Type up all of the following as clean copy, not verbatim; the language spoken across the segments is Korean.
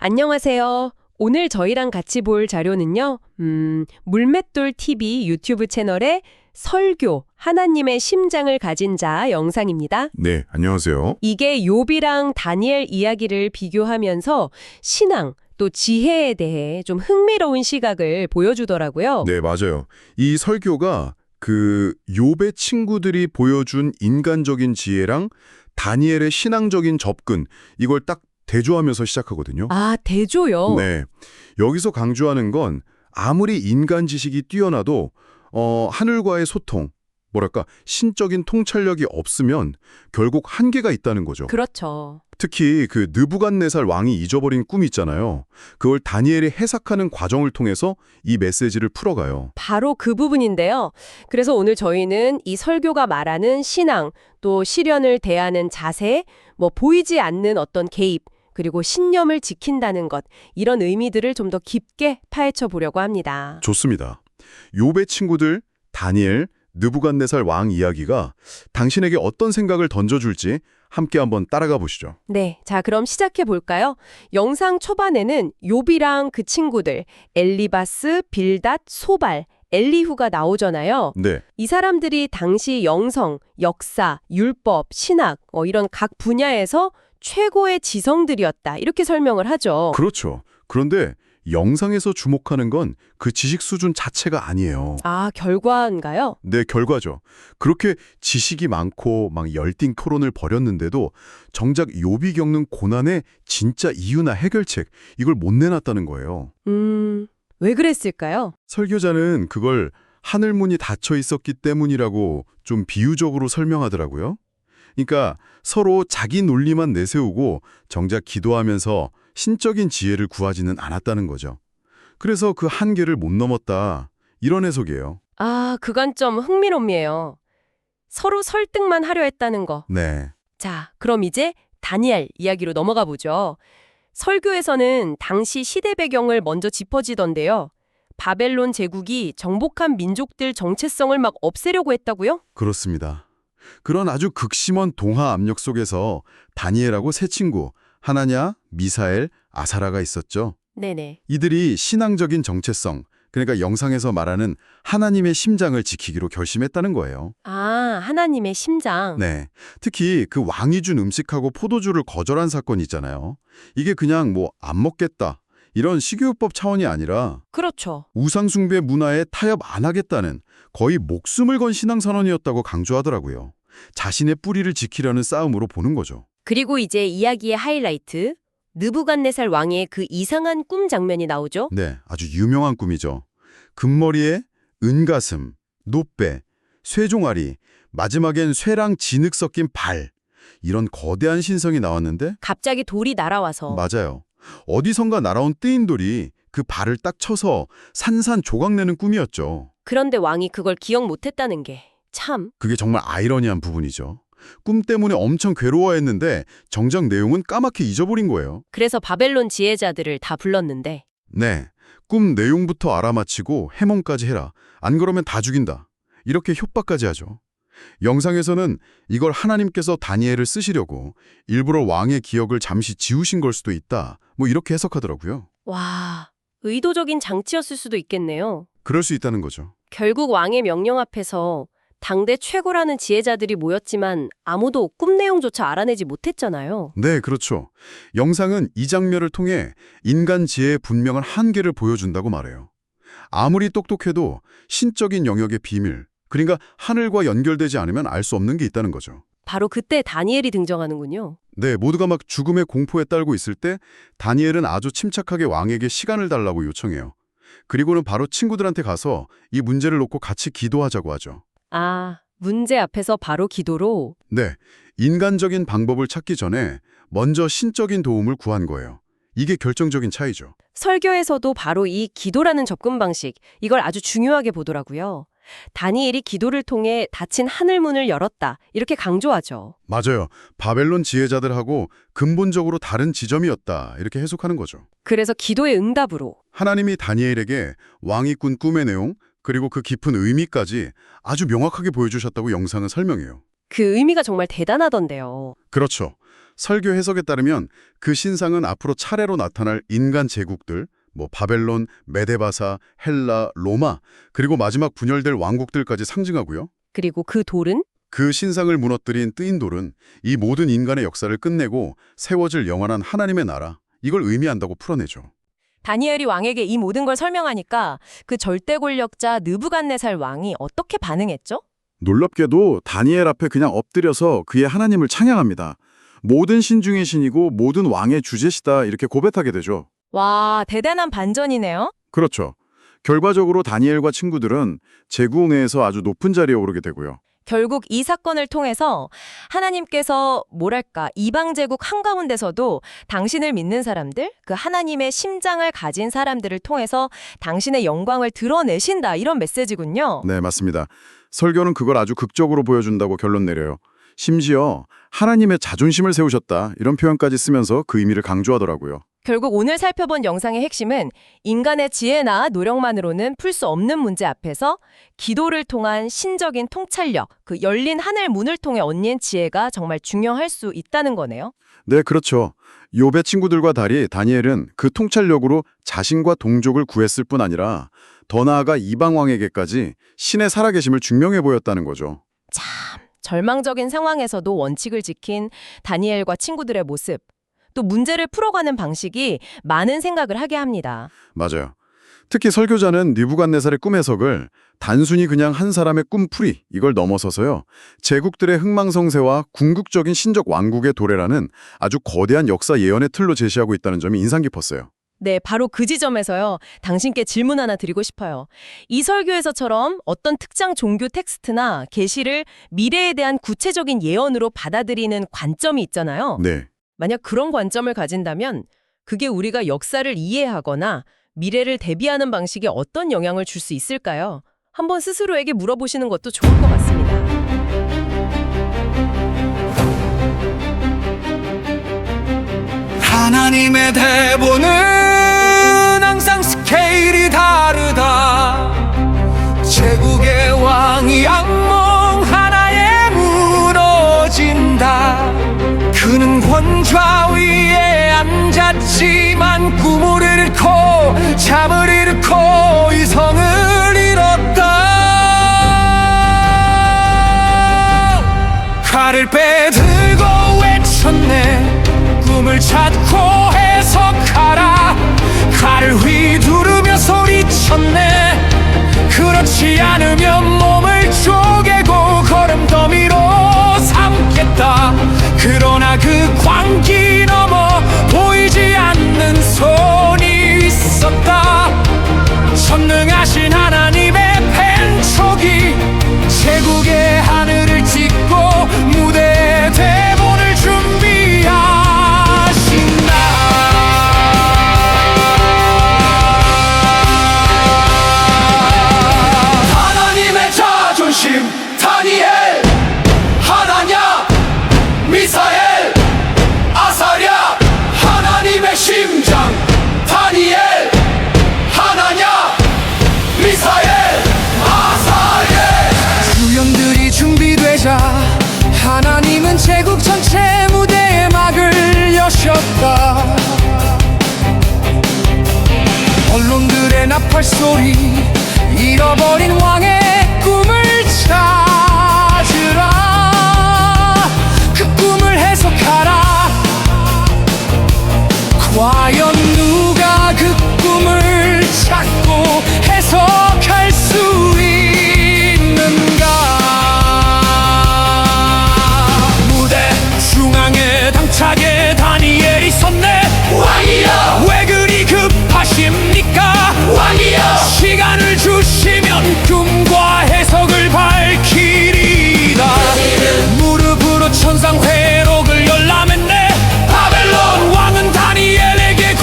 안녕하세요. 오늘 저희랑 같이 볼 자료는요, 물맷돌 TV 유튜브 채널의 설교, 하나님의 심장을 가진 자 영상입니다. 네, 안녕하세요. 이게 욥이랑 다니엘 이야기를 비교하면서 신앙, 또 지혜에 대해 좀 흥미로운 시각을 보여주더라고요. 네, 맞아요. 이 설교가 욥의 친구들이 보여준 인간적인 지혜랑 다니엘의 신앙적인 접근, 이걸 딱 대조하면서 시작하거든요. 아, 대조요? 네. 여기서 강조하는 건 아무리 인간 지식이 뛰어나도 하늘과의 소통, 뭐랄까, 신적인 통찰력이 없으면 결국 한계가 있다는 거죠. 그렇죠. 특히 느부갓네살 왕이 잊어버린 꿈 있잖아요. 그걸 다니엘이 해석하는 과정을 통해서 이 메시지를 풀어가요. 바로 그 부분인데요. 그래서 오늘 저희는 이 설교가 말하는 신앙, 또 시련을 대하는 자세, 보이지 않는 어떤 개입, 그리고 신념을 지킨다는 것, 이런 의미들을 좀 더 깊게 파헤쳐 보려고 합니다. 좋습니다. 욥의 친구들, 다니엘, 느부갓네살 왕 이야기가 당신에게 어떤 생각을 던져줄지 함께 한번 따라가 보시죠. 네, 자 그럼 시작해 볼까요? 영상 초반에는 욥이랑 그 친구들, 엘리바스, 빌닷, 소발, 엘리후가 나오잖아요. 네, 이 사람들이 당시 영성, 역사, 율법, 신학 이런 각 분야에서 최고의 지성들이었다. 이렇게 설명을 하죠. 그렇죠. 그런데 영상에서 주목하는 건 그 지식 수준 자체가 아니에요. 아, 결과인가요? 네, 결과죠. 그렇게 지식이 많고 막 열띤 토론을 벌였는데도 정작 욥이 겪는 고난의 진짜 이유나 해결책, 이걸 못 내놨다는 거예요. 왜 그랬을까요? 설교자는 그걸 하늘문이 닫혀 있었기 때문이라고 좀 비유적으로 설명하더라고요. 그러니까 서로 자기 논리만 내세우고 정작 기도하면서 신적인 지혜를 구하지는 않았다는 거죠. 그래서 그 한계를 못 넘었다, 이런 해석이에요. 아, 그 관점 흥미롭네요. 서로 설득만 하려 했다는 거. 네, 자, 그럼 이제 다니엘 이야기로 넘어가 보죠. 설교에서는 당시 시대 배경을 먼저 짚어지던데요. 바벨론 제국이 정복한 민족들 정체성을 막 없애려고 했다고요? 그렇습니다. 그런 아주 극심한 동화 압력 속에서 다니엘하고 세 친구, 하나냐, 미사엘, 아사라가 있었죠. 네네. 이들이 신앙적인 정체성, 그러니까 영상에서 말하는 하나님의 심장을 지키기로 결심했다는 거예요. 아, 하나님의 심장. 네, 특히 그 왕이 준 음식하고 포도주를 거절한 사건 있잖아요. 이게 그냥 안 먹겠다, 이런 식이요법 차원이 아니라 그렇죠. 우상숭배 문화에 타협 안 하겠다는 거의 목숨을 건 신앙선언이었다고 강조하더라고요. 자신의 뿌리를 지키려는 싸움으로 보는 거죠. 그리고 이제 이야기의 하이라이트. 느부갓네살 왕의 그 이상한 꿈 장면이 나오죠? 네, 아주 유명한 꿈이죠. 금머리에 은가슴, 노배, 쇠종아리, 마지막엔 쇠랑 진흙 섞인 발. 이런 거대한 신성이 나왔는데 갑자기 돌이 날아와서. 맞아요. 어디선가 날아온 뜨인 돌이 그 발을 딱 쳐서 산산조각 내는 꿈이었죠. 그런데 왕이 그걸 기억 못했다는 게 참. 그게 정말 아이러니한 부분이죠. 꿈 때문에 엄청 괴로워했는데 정작 내용은 까맣게 잊어버린 거예요. 그래서 바벨론 지혜자들을 다 불렀는데 네, 꿈 내용부터 알아맞히고 해몽까지 해라. 안 그러면 다 죽인다. 이렇게 협박까지 하죠. 영상에서는 이걸 하나님께서 다니엘을 쓰시려고 일부러 왕의 기억을 잠시 지우신 걸 수도 있다, 이렇게 해석하더라고요. 와, 의도적인 장치였을 수도 있겠네요. 그럴 수 있다는 거죠. 결국 왕의 명령 앞에서 당대 최고라는 지혜자들이 모였지만 아무도 꿈 내용조차 알아내지 못했잖아요. 네, 그렇죠. 영상은 이 장면을 통해 인간 지혜의 분명한 한계를 보여준다고 말해요. 아무리 똑똑해도 신적인 영역의 비밀, 그러니까 하늘과 연결되지 않으면 알 수 없는 게 있다는 거죠. 바로 그때 다니엘이 등장하는군요. 네, 모두가 막 죽음의 공포에 떨고 있을 때 다니엘은 아주 침착하게 왕에게 시간을 달라고 요청해요. 그리고는 바로 친구들한테 가서 이 문제를 놓고 같이 기도하자고 하죠. 아, 문제 앞에서 바로 기도로. 네, 인간적인 방법을 찾기 전에 먼저 신적인 도움을 구한 거예요. 이게 결정적인 차이죠. 설교에서도 바로 이 기도라는 접근 방식, 이걸 아주 중요하게 보더라고요. 다니엘이 기도를 통해 닫힌 하늘문을 열었다, 이렇게 강조하죠. 맞아요. 바벨론 지혜자들하고 근본적으로 다른 지점이었다, 이렇게 해석하는 거죠. 그래서 기도의 응답으로. 하나님이 다니엘에게 왕이 꾼 꿈의 내용, 그리고 그 깊은 의미까지 아주 명확하게 보여주셨다고 영상은 설명해요. 그 의미가 정말 대단하던데요. 그렇죠. 설교 해석에 따르면 그 신상은 앞으로 차례로 나타날 인간 제국들, 뭐 바벨론, 메데바사, 헬라, 로마, 그리고 마지막 분열될 왕국들까지 상징하고요. 그리고 그 돌은 그 신상을 무너뜨린 뜨인 돌은 이 모든 인간의 역사를 끝내고 세워질 영원한 하나님의 나라, 이걸 의미한다고 풀어내죠. 다니엘이 왕에게 이 모든 걸 설명하니까 그 절대 권력자 느부갓네살 왕이 어떻게 반응했죠? 놀랍게도 다니엘 앞에 그냥 엎드려서 그의 하나님을 찬양합니다. 모든 신 중의 신이고 모든 왕의 주제시다 이렇게 고백하게 되죠. 와, 대단한 반전이네요. 그렇죠. 결과적으로 다니엘과 친구들은 제국내에서 아주 높은 자리에 오르게 되고요. 결국 이 사건을 통해서 하나님께서 이방 제국 한가운데서도 당신을 믿는 사람들, 그 하나님의 심장을 가진 사람들을 통해서 당신의 영광을 드러내신다 이런 메시지군요. 네, 맞습니다. 설교는 그걸 아주 극적으로 보여준다고 결론 내려요. 심지어 하나님의 자존심을 세우셨다 이런 표현까지 쓰면서 그 의미를 강조하더라고요. 결국 오늘 살펴본 영상의 핵심은 인간의 지혜나 노력만으로는 풀 수 없는 문제 앞에서 기도를 통한 신적인 통찰력, 그 열린 하늘 문을 통해 얻는 지혜가 정말 중요할 수 있다는 거네요. 네, 그렇죠. 욥의 친구들과 달리 다니엘은 그 통찰력으로 자신과 동족을 구했을 뿐 아니라 더 나아가 이방 왕에게까지 신의 살아계심을 증명해 보였다는 거죠. 절망적인 상황에서도 원칙을 지킨 다니엘과 친구들의 모습, 또 문제를 풀어가는 방식이 많은 생각을 하게 합니다. 맞아요. 특히 설교자는 느부갓네살의 꿈 해석을 단순히 그냥 한 사람의 꿈풀이 이걸 넘어서서요. 제국들의 흥망성쇠와 궁극적인 신적 왕국의 도래라는 아주 거대한 역사 예언의 틀로 제시하고 있다는 점이 인상 깊었어요. 네, 바로 그 지점에서요. 당신께 질문 하나 드리고 싶어요. 이 설교에서처럼 어떤 특정 종교 텍스트나 계시를 미래에 대한 구체적인 예언으로 받아들이는 관점이 있잖아요. 네. 만약 그런 관점을 가진다면 그게 우리가 역사를 이해하거나 미래를 대비하는 방식에 어떤 영향을 줄 수 있을까요? 한번 스스로에게 물어보시는 것도 좋을 것 같습니다. 하나님의 대본은 항상 스케일이 다르다. 제국의 왕이 악몽 하나에 무너진다. 그는 권좌 위에 앉았지만 꿈을 잃고 잠을 잃고 이성을 잃었다. 칼을 빼들고 외쳤네. 꿈을 찾고 해석하라. 칼을 휘두르며 소리쳤네. 그렇지 않으면 몸을 쪼개고 걸음더미로 삼겠다. 그러나 그 광기 넘어 보이지 않는 손이 있었다. 전능하신 하나님의 펜촉이 제국의 하늘을 찍고 무대의 대본을 준비하신다. 하나님의 자존심 다니엘, 하나냐 미사엘, 아사랴. 하나님의 심장 다니엘, 하나냐 미사엘, 아사랴. 주연들이 준비되자 하나님은 제국 전체 무대의 막을 여셨다. 언론들의 나팔 소리, 잃어버린 왕의 꿈을 찾으라. 그 꿈을 해석하라. 과연 누가 그 꿈을 찾고 해석할 수 있는가? 무대 중앙에 당차게 다니엘이 섰네. 왕이여 왜 그리 급하십니까? 왕이여 시간을 주시면 꿈과 해석을 밝히리다. 무릎으로 천상 회록을 열람했네. 바벨론 왕은 다니엘에게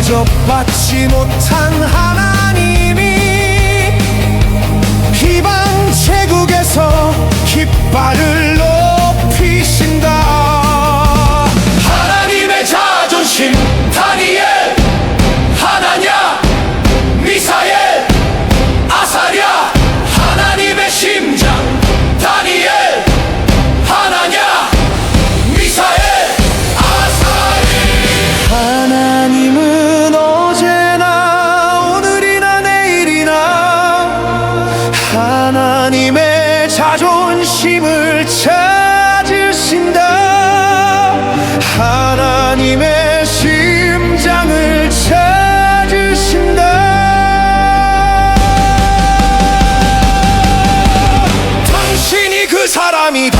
대접받지 못한 하나님이 이방 제국에서 깃발을 높이신다. 하나님의 자존심 다니엘, 하나냐, 미사엘, 아사랴. 하나님의 심장 다니엘, 하나냐, 미사엘, 아사랴. 하나님은 어제나 오늘이나 내일이나 하나님의 자존심을 찾으신다. 하나님의 심장을 찾으신다. 당신이 그 사람이다.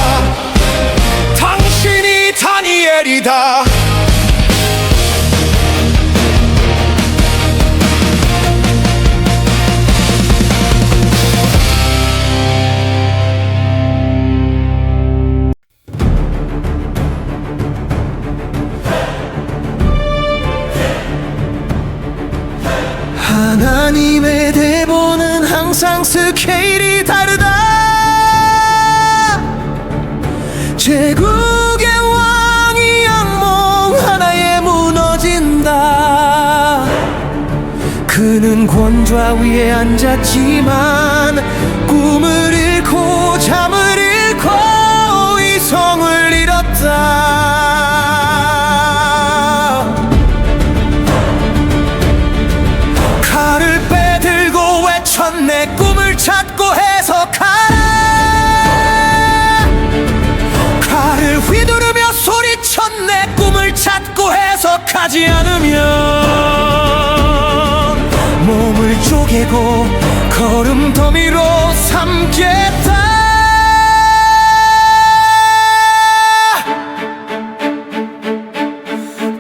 당신이 다니엘이다. 하나님의 대본은 항상 스케일이 다르다. 제국의 왕이 악몽 하나에 무너진다. 그는 권좌 위에 앉았지만 꿈을 잃고 잠을 잃고 이성을 잃었다. 칼을 빼들고 외쳤네. 꿈을 찾고 해석하라. 칼을 휘두르며 소리쳤네. 꿈을 찾고 해석하지 않으면 몸을 쪼개고 걸음더미로 삼겠다.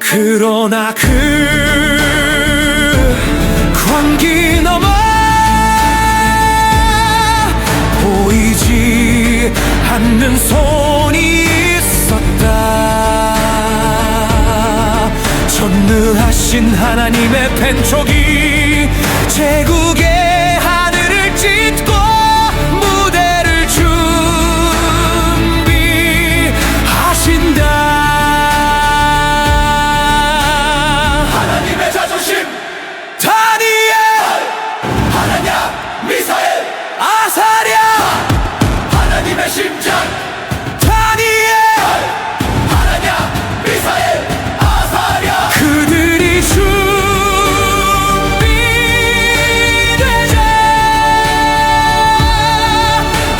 그러나 그 광기 넘어 보이지 않는 손이 있었다. 전능하신 하나님의 펜촉이 제국의 하늘을 찢고 무대를 준비하신다. 하나님의 자존심 다니엘, 하나냐, 미사엘, 아사랴. 하나님의 심장 다니엘, 하나냐, 미사엘, 아사랴. 그들이 준비되자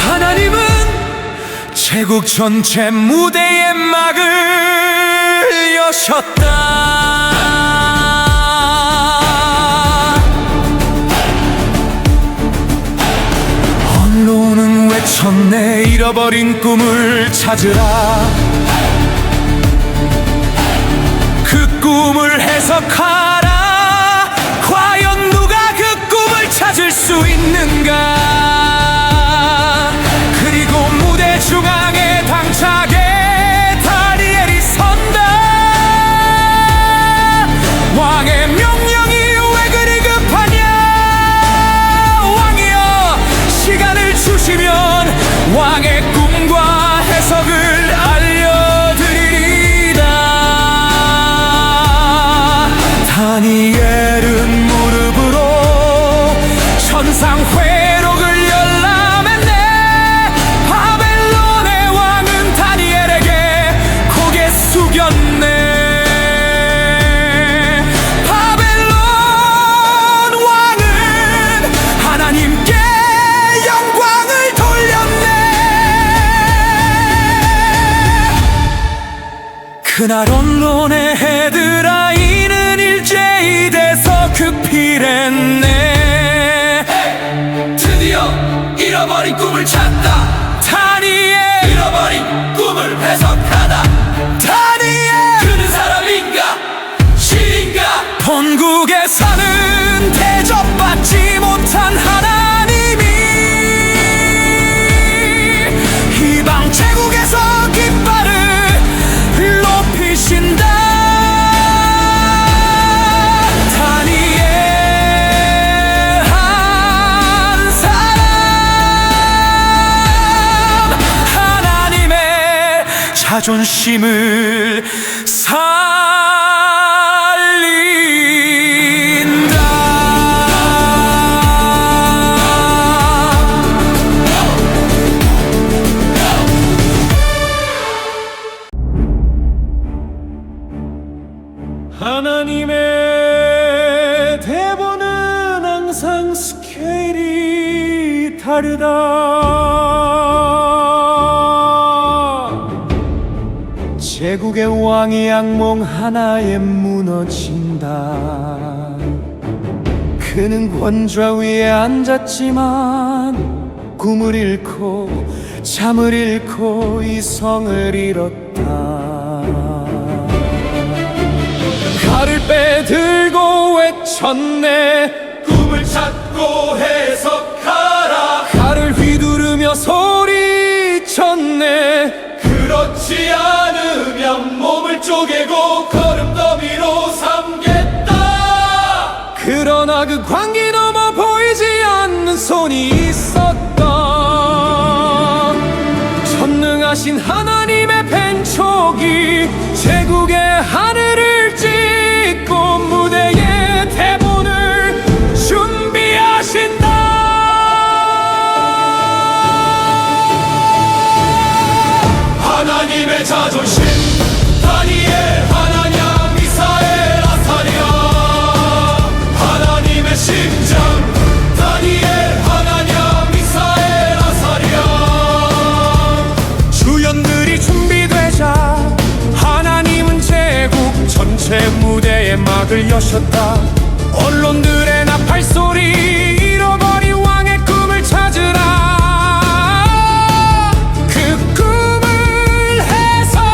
하나님은 제국 전체 무대의 막을 여셨다. 언론은 외쳤네. 잃어버린 꿈을 찾으라. 그 꿈을 해석하라. 과연 누가 그 꿈을 찾을 수 있는가. 그리고 무대 중앙에 당차게 다니엘이 선다. 왕의 명령이 왜 그리 급하냐. 왕이여, 시간을 주시면 왕의 꿈과 해석을 알려드리리다. 다니엘은 무릎으로 천상 회록을 열람했네. 바벨론의 왕은 다니엘에게 고개 숙였네. 바벨론 왕은 하나님께 영광을 돌렸네. 그날 언론의 헤드라인은 일제히 돼서 급히랬네. 드디어 잃어버린 꿈을 찾다. 다니엘, 잃어버린 꿈을 해석하다. 다니엘, 그는 사람인가 신인가. 본국에서는 대접받지 못한 하나님이 이방 제국에서 깃발을 높이신다. 자존심을 하나님의 대본은 항상 스케일이 다르다. 제국의 왕이 악몽 하나에 무너진다. 그는 권좌 위에 앉았지만 꿈을 잃고 잠을 잃고 이성을 잃었다. 칼을 빼들고 외쳤네. 꿈을 찾고 해석하라. 칼을 휘두르며 소리쳤네. 그렇지 않으면 몸을 쪼개고 거름더미로 삼겠다. 그러나 그 광기 넘어 보이지 않는 손이 있었다. 전능하신 하나님의 펜촉이 제국의 하늘을 찢고 무대의 대본을 준비하신다. 하나님의 자존심 다니엘, 하나냐, 미사엘, 아사랴. 하나님의 심장 다니엘, 하나냐, 미사엘, 아사랴. 주연들이 준비되자 하나님은 제국 전체 무대에 막을 여셨다. 언론들의 나팔 소리, 잃어버린 왕의 꿈을 찾으라. 그 꿈을 해석하라.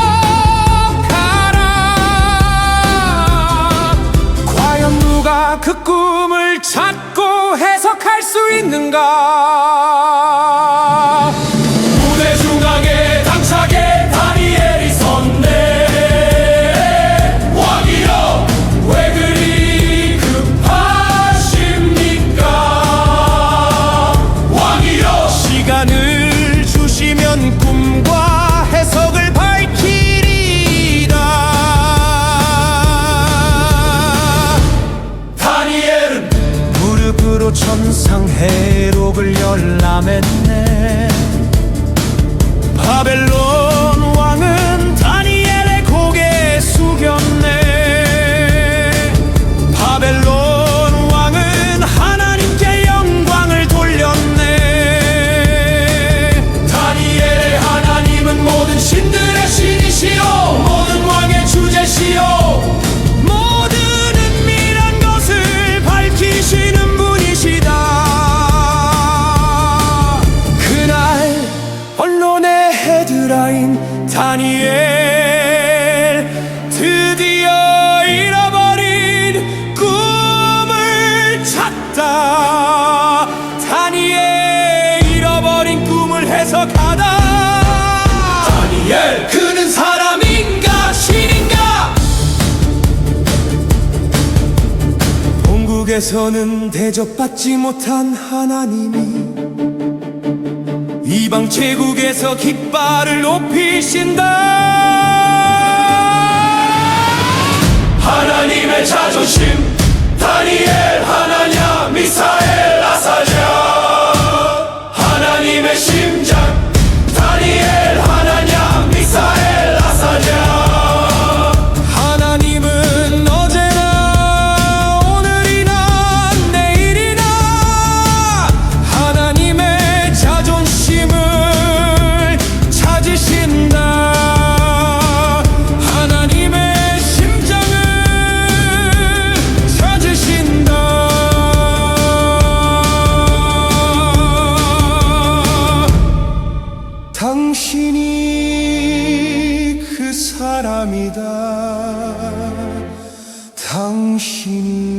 과연 누가 그 꿈을 찾고 해석할 수 있는가? 무대 중앙에 당차게 다니엘이 섰네. 왕이여 왜 그리 급하십니까? 왕이여 시간을 주시면 꿈과 해석을 밝히리라. 다니엘은 무릎으로 천상 회록을 열람했네. 바벨론 왕은 다니엘의 고개 숙였네. 바벨론 왕은 하나님께 영광을 돌렸네. 다니엘의 하나님은 모든 신들의 신이시요 모든 왕의 주제시요 모든 은밀한 것을 밝히시는 분이시다. 그날 언론의 헤드라인 다니엘 드디어 잃어버린 꿈을 찾다. 다니엘 잃어버린 꿈을 해석하다. 다니엘 그는 사람인가 신인가? 본국에서는 대접받지 못한 하나님이 이방 제국에서 깃발을 높이신다. 하나님의 자존심 다니엘, 하나냐, 미사엘, 아사랴. 하나님의 심장 다니엘, 하나냐, 미사엘, 아사랴. 하나님은 어제나 오늘이나 내일이나 하나님의 자존심을 찾으신다. 하나님의 심장을 찾으신다. 당신이 그 사람이다. 당신이